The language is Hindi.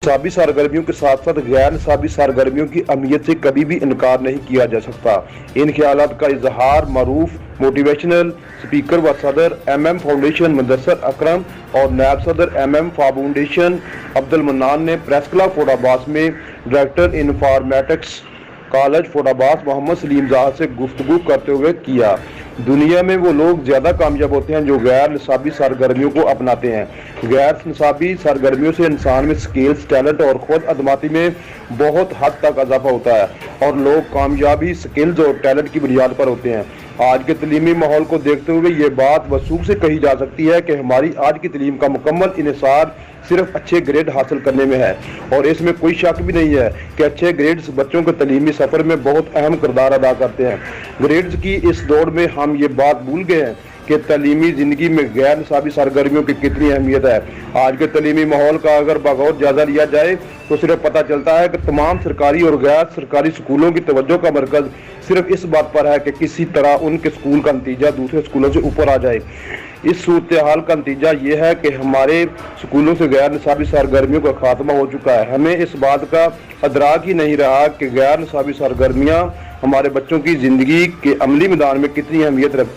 निसाबी सरगर्मियों के साथ साथ गैर निसाबी सरगर्मियों की अहमियत से कभी भी इनकार नहीं किया जा सकता। इन ख्यालात का इजहार मरूफ मोटिवेशनल स्पीकर व सदर MM फाउंडेशन मुदस्सर अकरम और नायब सदर MM फाउंडेशन अब्दुल मन्नान ने प्रेस क्लब फोर्डाबाद में director informatics college Faridabad Mohammad Salim जहाज से गुफ्तगू करते हुए किया। दुनिया में वो लोग ज़्यादा कामयाब होते हैं जो गैर निसाबी सरगर्मियों को अपनाते हैं। गैर निसाबी सरगर्मियों से इंसान में स्किल्स, टैलेंट और खुद अदमाती में बहुत हद तक इजाफा होता है और लोग कामयाबी स्किल्स और टैलेंट की बुनियाद पर होते हैं। आज के तलीमी माहौल को देखते हुए ये बात वसूख से कही जा सकती है कि हमारी आज की तलीम का मुकम्मल इन्हिसार सिर्फ अच्छे ग्रेड हासिल करने में है और इसमें कोई शक भी नहीं है कि अच्छे ग्रेड्स बच्चों के तलीमी सफ़र में बहुत अहम किरदार अदा करते हैं। ग्रेड्स की इस दौड़ में हम ये बात भूल गए हैं कि तलीमी ज़िंदगी में गैर निसाबी सरगर्मियों की कितनी अहमियत है। आज के तलीमी माहौल का अगर बगौर जायज़ा लिया जाए तो सिर्फ पता चलता है कि तमाम सरकारी और गैर सरकारी स्कूलों की तवज्जो का मरकज़ सिर्फ इस बात पर है कि किसी तरह उनके स्कूल का नतीजा दूसरे स्कूलों से ऊपर आ जाए। इस सूरत हाल का नतीजा ये है कि हमारे स्कूलों से गैर निसाबी सरगर्मियों का खात्मा हो चुका है। हमें इस बात का अदराक ही नहीं रहा कि गैर निसाबी सरगर्मियाँ हमारे बच्चों की ज़िंदगी के अमली मैदान में कितनी अहमियत रखती हैं।